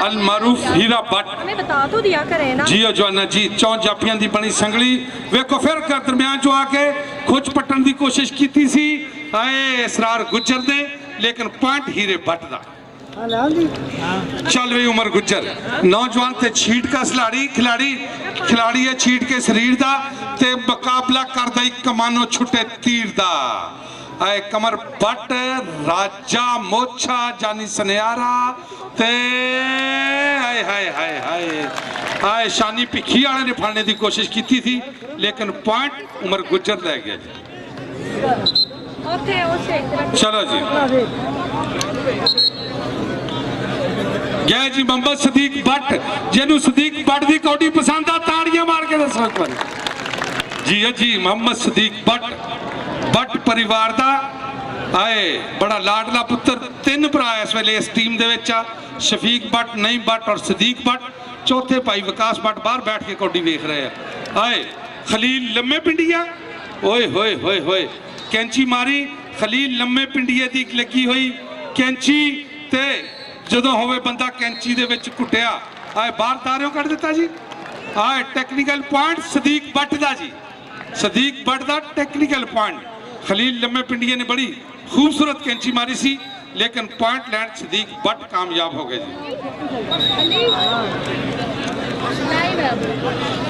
अल मारूफ हीरा भट्ट हमें बता तो दिया करे ना जियो जवाना जी चौ जाफियां दी बनी संगली वेखो फिर कर दरम्यान चो आके खुज पट्टन दी कोशिश की सी आए इसरार गुज्जर ने लेकिन पॉइंट हीरे भट्ट दा चल वे उमर गुज्जर नौजवान ते छीट का खिलाड़ी है छीट के शरीर दा ते मुकाबला करदा कमानो छुटे तीर दा आए कमर भट्ट राजा मोछा जानी सनियारा ते हाय हाय हाय हाय आए शानी भिखी वाले ने फड़ने की कोशिश की थी लेकिन पॉइंट उमर गुज्जर ले गया चलो जी गया जी मोहम्मद सदीक भट्ट जिन्हों सदीक भट्ट की कौडी पसंद आ ताड़ियां मार के दसो एक बार जी जी मोहम्मद सदीक भट्ट परिवार दा आए बड़ा लाडला पुत्र तीन भरा इस वेले इस टीम दे विच शफीक भट्ट नईम भट्ट और सदीक भट्ट चौथे भाई विकास भट्ट बाहर बैठ के कौडी वेख रहे हैं आए खलील लम्मे पिंडिया ओए होए होए होए कैंची मारी खलील लम्मे पिंडिये दी लगी हुई कैंची ते जदों होवे बंदा कैंची दे विच कुटिया आए बाहर तारियों कट दिता जी आए टेक्निकल पॉइंट सदीक भट्ट दा जी सदीक भट्ट दा टेक्निकल पॉइंट खलील लम्मे पिंडिये ने बड़ी खूबसूरत कैंची मारी सी लेकिन पॉइंट लैंड सदीक भट्ट कामयाब हो गए जी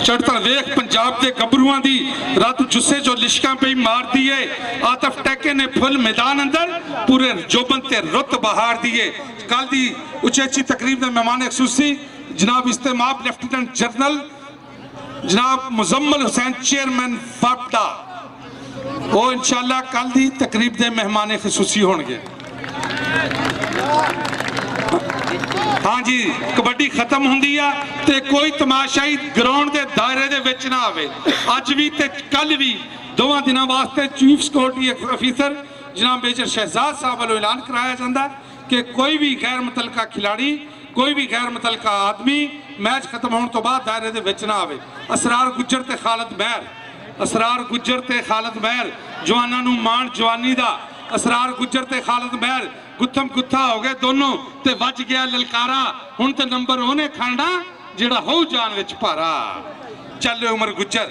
चढ़ता वेख पंजाब के गबरूआं दी रात जुस्से जो लिशकां पे मार दिए आतफ टैके ने फुल मैदान अंदर पूरे जोबन ते रुत बहार दिए कल दी उचेची तकरीब में मेहमान खसूसी जनाब इस्तेमाब लेफ्टिनेंट जनरल जनाब मुजम्मल हुसैन चेयरमैन फापटा वो इंशाल्लाह कल दी तकरीब दे मेहमान खसूसी होंगे हाँ जी कबड्डी खत्म होंदी आ ते कोई तमाशाई ग्राउंड के दायरे दे विच ना आवे अज भी ते कल भी दोवां दिनां वास्ते चीफ सिक्योरिटी अफीसर जनाब मेजर शहजाद साहब वालों ऐलान कराया जाता कि कोई भी गैर मुतलका खिलाड़ी कोई भी गैर मुतलका आदमी मैच खत्म होने तो बाद दायरे दे विच ना आवे असरार गुज्जर ते खालिद महर जवाना नूं मान जवानी दा असरार गुज्जर ते खालिद महर गुत्थम गुत्था हो गए दोनों ते वज गया ललकारा हुण ते नंबर ओने खाना जेड़ा हो जान विच भारा चल उमर गुज्जर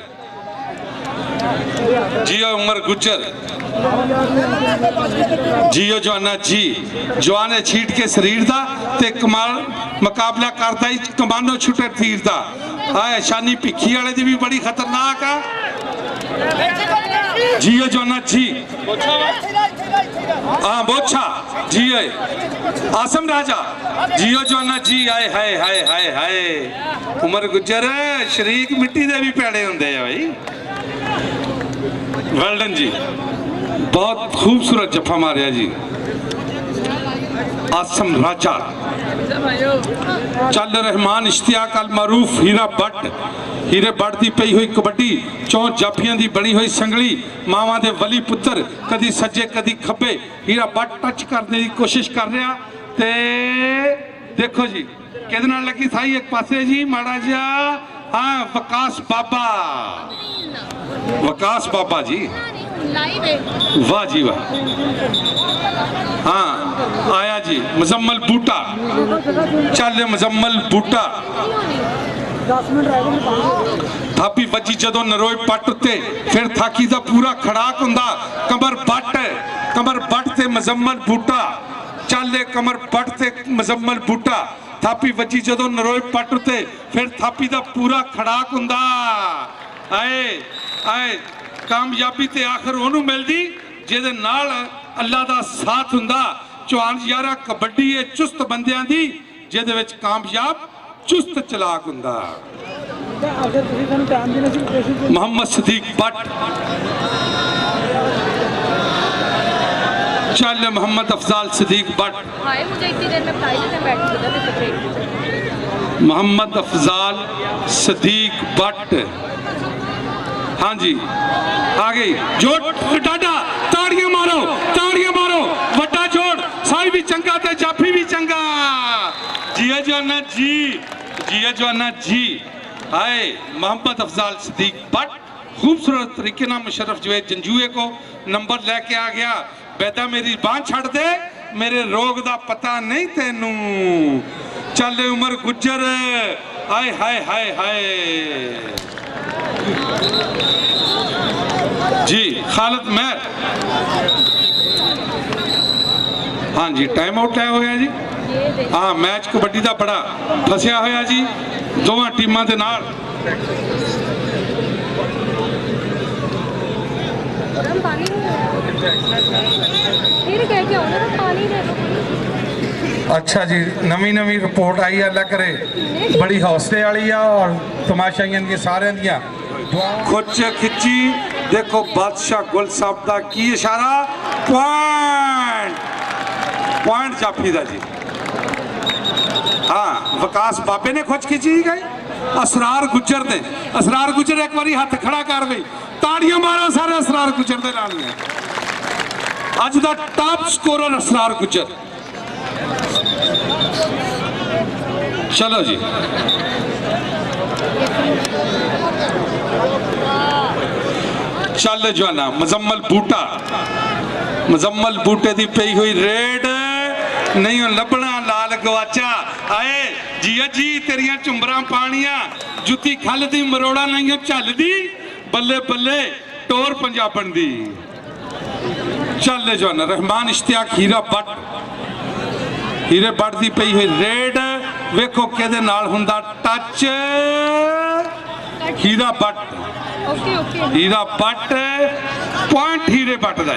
जियो उमर गुज्जर जियो जवाना जी जवान छीट के शरीर दा ते कमाल मुकाबला करदा ही कमानो छुटे तीर दा आए शानी भिखी वाले दी भी बड़ी खतरनाक है जियो जवाना जी हाँ बोछा जी आसम राजा जियो जवाना जी आए हाय हाय हाय हाय उमर गुज्जर शरीक मिट्टी दे भी पैड़े होंदे आ भाई वेल्डन जी, बहुत खूबसूरत जफा मारिया जी। आसम राजा, चल रहमान, इश्तियाक अल मारूफ, हीरा बट, हीरे बट की पई हुई कबड्डी, चौं जाफियां की बनी हुई संगली, मावां दे वली पुत्र, कदी सज्जे कदी खब्बे, हीरा बट टच करने की कोशिश कर रहा। ते देखो जी किहदे नाल लगी थाई एक पासे जी माड़ा जिहा, हाँ वकास बाबा, वकास बाबा जी, लाइव है। वाह जी वाह। हाँ आया जी मुजम्मल बूटा, चल मुजम्मल बूटा, 10 मिनट रह गए। थापी वजी जदों नरोए पट उत्ते, फिर थाकी दा पूरा खड़ाक हुंदा, कमर बट ते मुजम्मल बूटा, चल कमर बट ते मुजम्मल बूटा, थापी वजी जदों नरोए पट उत्ते, फिर थापी दा पूरा खड़ाक हुंदा। आए आए कामयाबी ते आखिर ओनू मिलदी जिहदे नाल अल्लाह दा साथ हुंदा। चौहान यारा कबड्डी है चुस्त बंदियां दी, जिहदे विच कामयाब चुस्त चलाक हुंदा। अगर तुसीं सानूं टाइम देने की कोशिश मोहम्मद सदीक बट, चल मोहम्मद अफजाल सदीक बट, हाय मुझे इतनी देर में फ्लाइट में बैठ गया। मोहम्मद अफजाल सदीक बट, हाँ जी आ गई। जोड़ डाडा, ताड़ियां मारो, वड्डा जोड़, साई भी चंगा ते जाफी भी चंगा। जिया जवाना जी, जिया जवाना जी। हाय मोहम्मद अफजाल सदीक बट खूबसूरत तरीके नाल मुशर्रफ जवेद जंजूए को नंबर लेके आ गया। बेटा मेरी बांह छड़ दे, मेरे रोग दा पता नहीं तेनू। चल उमर गुज्जर, हाय हाय हाय हाय जी। खालिद महर, हाँ जी टाइम आउट है होया जी। हाँ मैच कबड्डी का बड़ा फसिया होया जी दोवां टीमां दे नाल। गरम पानी फिर कह के आओ ना पानी दे दो। अच्छा जी नवी रिपोर्ट आई अल्लाह करे बड़ी हौसले वाली आ और तमाशाइयां दी सारियां दियां खुच खिच्ची। देखो बादशाह गुल साहब का की इशारा, पॉइंट जाफी दा जी। हाँ वकास बाबे ने खुच खिंची गई, असरार गुज्जर ने, असरार गुज्जर एक बारी हाथ खड़ा कर गई। ताड़ियां मारो सारे असरार गुज्जर दे नाल। अज दा टॉप स्कोरर असरार गुज्जर। चलो जी चल जवाना, मुजम्मल बूटे दी पई हुई रेड नहीं लभना लाल गवाचा। आए जिया जी तेरिया चुंबरा पानिया, जुती खल दी मरोड़ा नहीं झलदी, बल्ले बल्ले टोर पंजाबन दी। चल जवाना रहमान इश्तियाक हीरा बट, हीरे बट दी पई हुई रेड, वेखो किहदे नाल हुंदा टच। हीरा बट, हीरा बट, पॉइंट हीरे बट दा,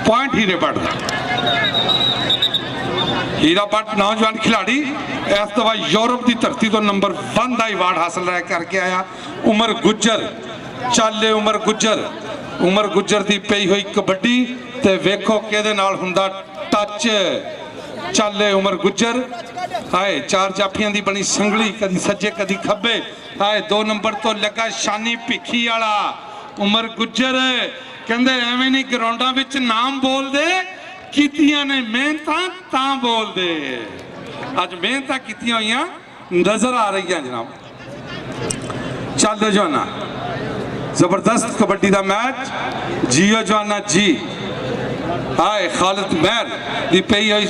पॉइंट हीरे बट दा। हीरा बट नौजवान खिलाड़ी इस दफा यूरोप की धरती तो नंबर 1 का अवार्ड हासिल करके आया। उमर गुज्जर, चल उमर गुज्जर की पई हुई कबड्डी ते वेखो किहदे नाल हुंदा टच। चल उमर गुज्जर, हाय 4 जाफियां की बनी संगली, कदी सज्जे कदी खब्बे। हाय 2 नंबर तो लगा शानी भिखी वाला उमर गुज्जर। कहंदे एवें नहीं ग्राउंडां विच नाम बोल दे, कीतियां ने मेहनतां तां बोल दे। अज मेहनतां कीतियां होइयां नजर आ रही हैं जनाब। चल जवाना जबरदस्त कबड्डी का मैच, जियो जवाना जी। हाय खालिद महर दी पई हुई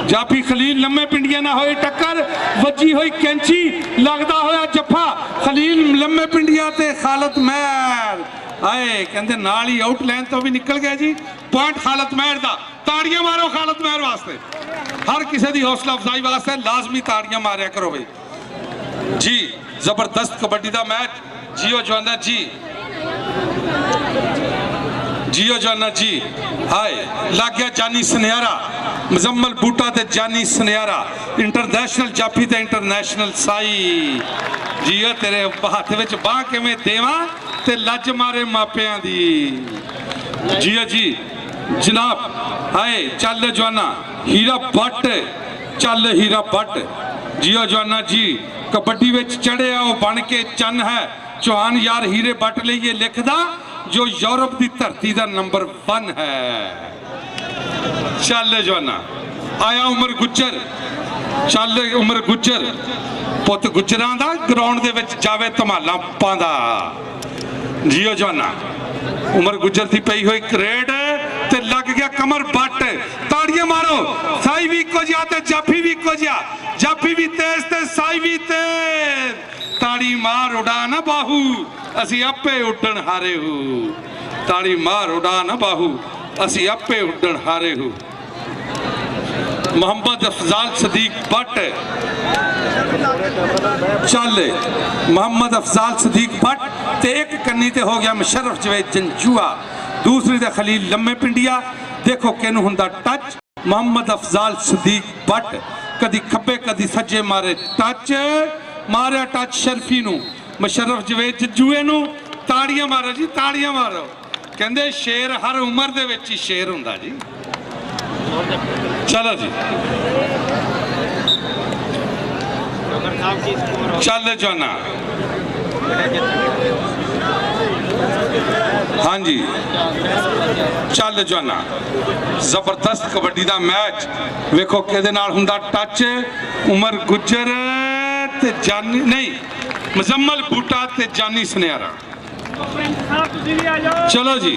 जाफी खलील, लम्मे पिंडिया ना होए टक्कर, वजी हुई कैंची, लगदा होया जफा खलील लम्मे पिंडिया ते खालिद महर। आए कहंदे नाल ही आउट लाइन तो भी निकल गया जी। पॉइंट खालिद महर दा, ताड़ियां मारो खालिद महर वास्ते, हर किसी की हौसला अफजाई वास्ते लाजमी ताड़ियां मारिया करो भाई जी। जबरदस्त कबड्डी का मैच, जियो जवाना जी, जियो जवाना जी। हाय लग गया जानी सुनियारा, मुजम्मल बूटा ते जानी सुनियारा, इंटरनेशनल जाफी ते इंटरनेशनल साई। जियो तेरे हाथ विच बांह किवें देवां ਤੇ ਲੱਜ ਮਾਰੇ ਮਾਪਿਆਂ ਦੀ। ਜੀ ਜੀ ਜਨਾਬ ਆਏ ਚੱਲ ਜਵਾਨਾ ਹੀਰਾ ਬੱਟ ਚੱਲ ਹੀਰਾ ਬੱਟ ਜੀਓ ਜਵਾਨਾ ਜੀ ਕਬੱਡੀ ਵਿੱਚ ਚੜਿਆ ਉਹ ਬਣ ਕੇ ਚੰਨ ਹੈ ਚੌਹਾਨ ਯਾਰ ਹੀਰੇ ਬੱਟ ਲਈਏ ਲਿਖਦਾ ਜੋ ਯੂਰਪ ਦੀ ਧਰਤੀ ਦਾ ਨੰਬਰ 1 ਹੈ। ਚੱਲ ਜਵਾਨਾ ਆਇਆ ਉਮਰ ਗੁੱਜਰ ਚੱਲ ਉਮਰ ਗੁੱਜਰ ਪੁੱਤ ਗੁੱਜਰਾਂ ਦਾ ਗਰਾਊਂਡ ਦੇ ਵਿੱਚ ਜਾਵੇ ਧਮਾਲਾਂ ਪਾਉਂਦਾ। ਜੀਓ ਜਵਾਨਾ ਉਮਰ ਗੁੱਜਰ ਦੀ ਪਈ ਹੋਈ ਕਰੇਡ ਤੇ ਲੱਗ ਗਿਆ ਕਮਰ ਬੱਟ। ਤਾੜੀਆਂ ਮਾਰੋ ਸਾਈ ਵੀ ਇੱਕੋ ਜਿਹਾ ਤੇ ਜਾਫੀ ਵੀ ਇੱਕੋ ਜਿਹਾ ਜਾਫੀ ਵੀ ਤੇਜ਼ ਤੇ ਸਾਈ ਵੀ ਤੇਜ਼। ਤਾੜੀ ਮਾਰ ਉਡਾ ਨਾ ਬਾਹੂ ਅਸੀਂ ਆਪੇ ਉੱਡਣ ਹਾਰੇ ਹੂ। ਤਾੜੀ ਮਾਰ ਉਡਾ ਨਾ ਬਾਹੂ ਅਸੀਂ ਆਪੇ ਉੱਡਣ ਹਾਰੇ ਹੂ। मोहम्मद अफजाल सदीक भट्ट चल मोहम्मद अफजाल सदीक भट्ट ते एक कन्नी ते हो गया मुशर्रफ जवेद जंजुआ दूसरी ते खलील लम्मे पिंडिया। देखो किनू हुंदा टच मोहम्मद अफजाल सदीक भट्ट कदी खब्बे कदी सज्जे मारे टच मारिया टच शरफी नू मुशर्रफ जवेद जंजुए नू। ताड़ियां मारो जी ताड़ियां मारो कहंदे शेर हर उम्र दे विच ही शेर हुंदा जी। चलो जी चल जाना हाँ जी चल जाना जबरदस्त कबड्डी का मैच वेखो किहदे नाल हुंदा टच उमर गुज्जर ते जानी नहीं मुजम्मल बूटा ते जानी सनियारा। चलो जी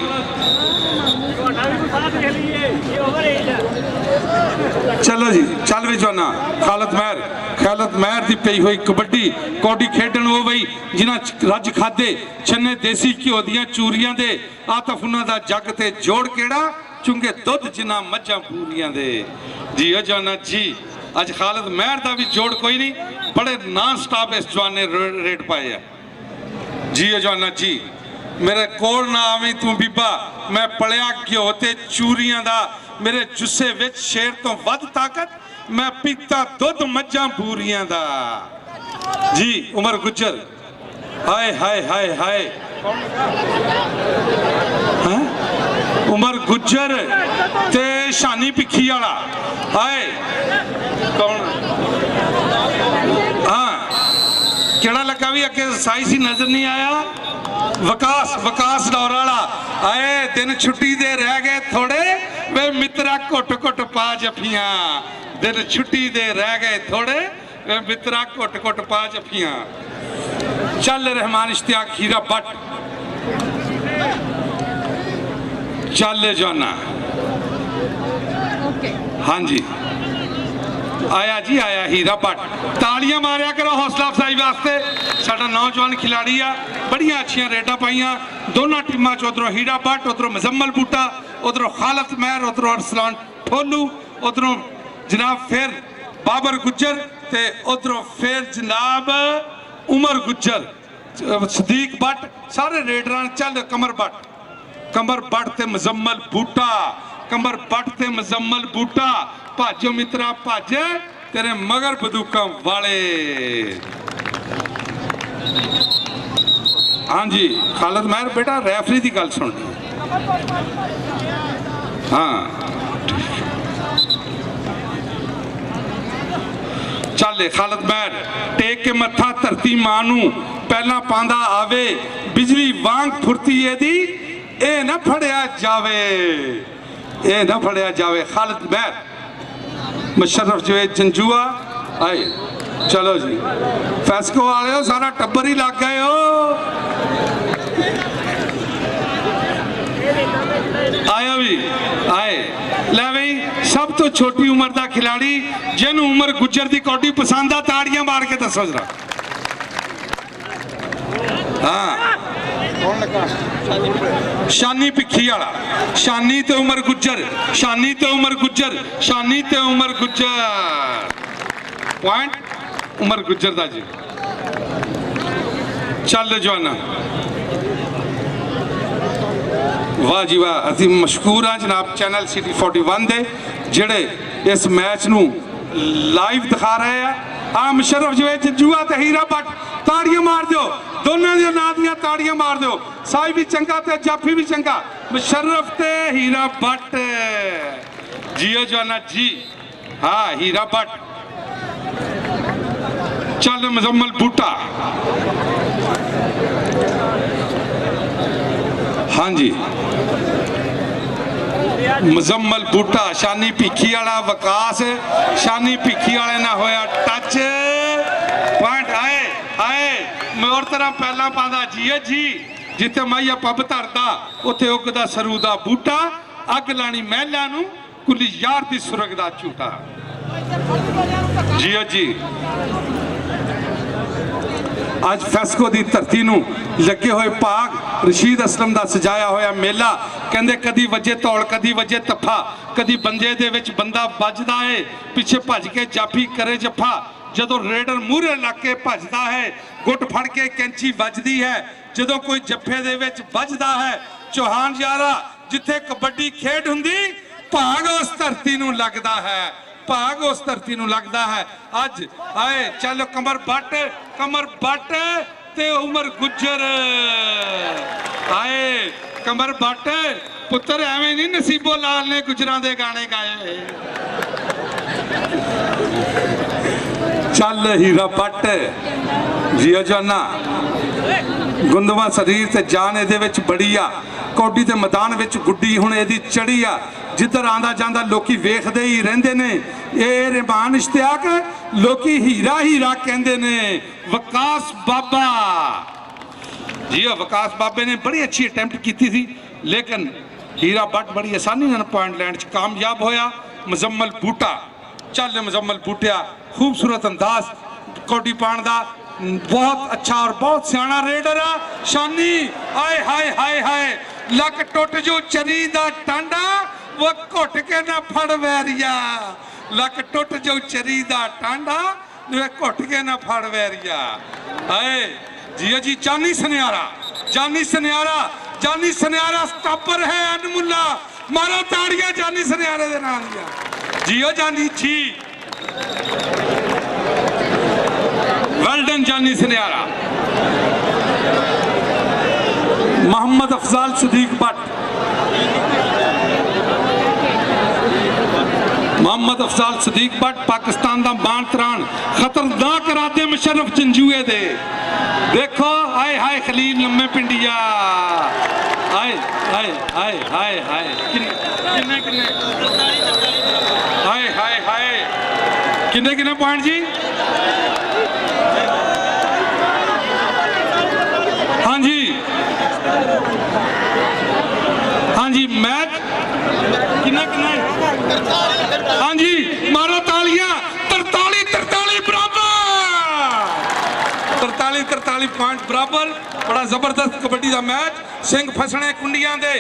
चलो जी चल भी जाना खालत महर की पई हुई कबड्डी कौडी खेडन हो बई जिन्हां रज खादे छन्ने देसी घ्यो दियां चूरियां दे आतफ उन्हां दा जग ते जोड़ केड़ा चुंगे दुध जिन्हां मज्जां पूरियां दे। जी जाना जी अज खालत महर दा भी जोड़ कोई नहीं बड़े नॉन स्टॉप इस जवान ने रेड पाए है। जी जाना जी मेरे कोल ना आवी तू बीबा मैं पलिया घ्यो ते चूरियां दा मेरे जुस्से विच शेर तो वध ताकत मैं पीता दुध मज्जां पूरियां दा। जी उमर गुज्जर हाय हाय हाय हाय हाँ? उमर गुज्जर ते शानी भिखी वाला हाय कौन हाँ केड़ा लगा भी अगे साई सी नजर नहीं आया। वकास दौर वाला आए दिन छुट्टी दे रह गए थोड़े वे मित्रा घुट घुट पा जफियां दिन छुट्टी दे रह गए थोड़े वे मित्रा घुट घुट पा जफियां। चल रहमान इश्तियाक हीरा भट्ट चल जाना हाँ जी आया जी आया हीरा भट्ट। तालियां मारिया करो हौसला अफजाई वास्ते साडा नौजवान खिलाड़ी आ बड़िया अच्छिया रेडा पाइया दोनों टीमां च उधरों हीरा भट्ट उधरों मुजम्मल बूटा उधरों खालत महर उधरों अरसलान ठोलू उधरों जनाब फिर बाबर गुज्जर ते उधरों फिर जनाब उमर गुज्जर सदीक भट्ट सारे रेडरां। चल कमर भट्ट ते मुजम्मल बूटा कमर भट्ट ते मुजम्मल बूटा भाजो मित्रा भाज तेरे मगर बंदूकां वाले। हाँ जी खालत महर बेटा रेफरी की गल सुन हाँ चल खालत महर टेक के मत्था धरती मां नू पहला पांदा आवे बिजली वांग फुरती दी ए ना फड़िया जावे खालत महर मुशर्रफ जवेद जंजुआ आए। चलो जी फैसको वाले हो सारा टब्बर ही लग गए हो आया भी आए ले बई सब तो छोटी उम्र का खिलाड़ी जिन्होंने उमर गुज्जर की कौडी पसंद आ ताड़ियां मार के दसो जरा। हाँ शानी भिखी वाला शानी ते उमर गुज्जर शानी ते उमर गुज्जर शानी ते उमर गुज्जर पॉइंट उमर गुज्जर दा जी। चल जवाना वाह जी वाह असी मशकूर हाँ जनाब चैनल सिटी 41 दे जेड़े इस मैच नू लाइव दिखा रहे हैं। हाँ मुशर्रफ जवेद जंजुआ ते हीरा भट्ट ताड़ियां मार दो ਦੋਨਾਂ ਦੇ ਨਾਂ ਦੀਆਂ ਤਾੜੀਆਂ ਮਾਰ ਦਿਓ। ਸਾਈ ਵੀ ਚੰਗਾ ਤੇ ਜਾਫੀ ਵੀ ਚੰਗਾ। ਮੁਸ਼ਰਫ ਤੇ ਹੀਰਾ ਬੱਟ, ਜੀਓ ਜਵਾਨਾ ਜੀ। ਹਾਂ ਹੀਰਾ ਬੱਟ। ਚੱਲ ਮੁਜ਼ੰਮਲ ਬੂਟਾ। ਹਾਂਜੀ ਮੁਜ਼ੰਮਲ ਬੂਟਾ, ਸ਼ਾਨੀ ਭੀਖੀ ਵਾਲਾ ਵਿਕਾਸ, ਸ਼ਾਨੀ ਭੀਖੀ ਵਾਲੇ ਨਾਲ ਹੋਇਆ ਟੱਚ। ਪੁਆਇੰਟ ਆਏ ਆਏ ਮੋਰ ਤਰ੍ਹਾਂ ਪਹਿਲਾਂ ਪਾਉਂਦਾ ਜੀਓ ਜੀ। ਜਿੱਥੇ ਮਾਈਆ ਪੱਬ ਧਰਦਾ ਉੱਥੇ ਉੱਗਦਾ ਸਰੂ ਦਾ ਬੂਟਾ। ਅੱਗ ਲਾਣੀ ਮਹਿਲਾਂ ਨੂੰ ਕੁੱਲੀ ਯਾਰ ਦੀ ਸੁਰਗ ਦਾ ਝੂਟਾ। ਜੀਓ ਜੀ। ਅੱਜ ਫੈਸਕੋ ਦੀ ਧਰਤੀ ਨੂੰ ਲੱਗੇ ਹੋਏ ਭਾਗ ਰਸ਼ੀਦ ਅਸਲਮ ਦਾ ਸਜਾਇਆ ਹੋਇਆ ਮੇਲਾ। ਕਹਿੰਦੇ ਕਦੀ ਵੱਜੇ ਧੌਲ ਕਦੀ ਵੱਜੇ ਤੱਫਾ, ਕਦੀ ਬੰਦੇ ਦੇ ਵਿੱਚ ਬੰਦਾ ਵੱਜਦਾ ਏ, ਪਿੱਛੇ ਭੱਜ ਕੇ ਜਾਫੀ ਕਰੇ ਜੱਫਾ। ਜਦੋਂ ਰੇਡਰ ਮੂਹਰੇ ਲੱਗ ਕੇ ਭੱਜਦਾ ਹੈ, ਗੁੱਟ ਫੜ ਕੇ ਕੈਂਚੀ ਵੱਜਦੀ ਹੈ। ਜਦੋਂ ਕੋਈ ਜੱਫੇ ਦੇ ਵਿੱਚ ਵੱਜਦਾ ਹੈ, ਚੌਹਾਨ ਯਾਰਾ ਜਿੱਥੇ ਕਬੱਡੀ ਖੇਡ ਹੁੰਦੀ, ਭਾਗ ਉਸ ਧਰਤੀ ਨੂੰ ਲੱਗਦਾ ਹੈ, ਭਾਗ ਉਸ ਧਰਤੀ ਨੂੰ ਲੱਗਦਾ ਹੈ। ਅੱਜ ਆਏ ਚੱਲ ਕਮਰ ਬੱਟ ਤੇ ਉਮਰ ਗੁੱਜਰ। ਆਏ ਕਮਰ ਬੱਟ ਪੁੱਤਰ, ਐਵੇਂ ਨਹੀਂ ਨਸੀਬੋ ਲਾਲ ਨੇ ਗੁਜਰਾਂ ਦੇ ਗਾਣੇ ਗਾਏ। ਚੱਲ ਹੀਰਾ ਬੱਟ ਜੀਓ ਜਾਨਾ। ਗੁੰਦਵਾ ਸਰੀਰ ਤੇ ਜਾਨ ਇਹਦੇ ਵਿੱਚ ਬੜੀ ਆ। ਕੌਡੀ ਦੇ ਮੈਦਾਨ ਵਿੱਚ ਗੁੱਡੀ ਹੁਣ ਇਹਦੀ ਚੜੀ ਆ। ਜਿੱਧਰ ਆਂਦਾ ਜਾਂਦਾ ਲੋਕੀ ਵੇਖਦੇ ਹੀ ਰਹਿੰਦੇ ਨੇ। ਇਹ ਰਹਿਮਾਨ ਇਸ਼ਤਿਆਕ ਲੋਕੀ ਹੀਰਾ ਹੀਰਾ ਕਹਿੰਦੇ ਨੇ। ਵਿਕਾਸ ਬਾਬਾ ਜੀ, ਵਿਕਾਸ ਬਾਬੇ ਨੇ ਬੜੀ ਅੱਛੀ ਅਟੈਂਪਟ ਕੀਤੀ ਸੀ, ਲੇਕਿਨ ਹੀਰਾ ਬੱਟ ਬੜੀ ਆਸਾਨੀ ਨਾਲ ਪੁਆਇੰਟ ਲੈਣ 'ਚ ਕਾਮਯਾਬ ਹੋਇਆ। ਮੁਜ਼ੰਮਲ ਬੂਟਾ, ਚੱਲ ਮੁਜ਼ੰਮਲ ਬੂਟਿਆ, ਖੂਬਸੂਰਤ ਅੰਦਾਜ਼ ਕੌਡੀ ਪਾਉਣ ਦਾ, ਬਹੁਤ ਅੱਛਾ ਔਰ ਬਹੁਤ ਸਿਆਣਾ ਰੇਡਰ ਆ। ਸ਼ਾਨੀ ਆਏ ਹਾਏ ਹਾਏ ਹਾਏ, ਲੱਕ ਟੁੱਟ ਜੋ ਚਰੀ ਦਾ ਟਾਂਡਾ, ਉਹ ਘੁੱਟ ਕੇ ਨਾ ਫੜ ਵੈਰੀਆ। ਲੱਕ ਟੁੱਟ ਜੋ ਚਰੀ ਦਾ ਟਾਂਡਾ, ਉਹ ਘੁੱਟ ਕੇ ਨਾ ਫੜ ਵੈਰੀਆ। ਆਏ ਜੀਓ ਜੀ। ਜਾਨੀ ਸੁਨਿਆਰਾ, ਜਾਨੀ ਸੁਨਿਆਰਾ, ਜਾਨੀ ਸੁਨਿਆਰਾ ਸਟਾਪਰ ਹੈ ਅਨਮੁੱਲਾ। ਮਾਰੋ ਤਾੜੀਆਂ ਜਾਨੀ ਸੁਨਿਆਰੇ ਦੇ ਨਾਂ ਦੀਆਂ। ਜੀਓ ਜਾਨੀ ਜੀ। ਵੈਲ ਡਨ ਜਾਨੀ ਸੁਨਿਆਰਾ। मोहम्मद अफजाल सदीक भट्ट, मोहम्मद अफजाल सदीक भट्ट पाकिस्तान का मान तरान, खतरनाक इरादे मुशर्रफ जंजूए दे। देखो आए हाय खलील लम्मे पिंडिया। आए हाय हाय हाय हाय किन्ने किन्ने हाय हाय हाय किन्ने किन्ने पॉइंट जी? हाँ जी हाँ जी मैच किन्ना किन्ना? हाँ जी मारो तालियां। 43-43 बराबर, 43-43 पॉइंट बराबर। बड़ा जबरदस्त कबड्डी का मैच। सिंह फसने कुंडियां दे।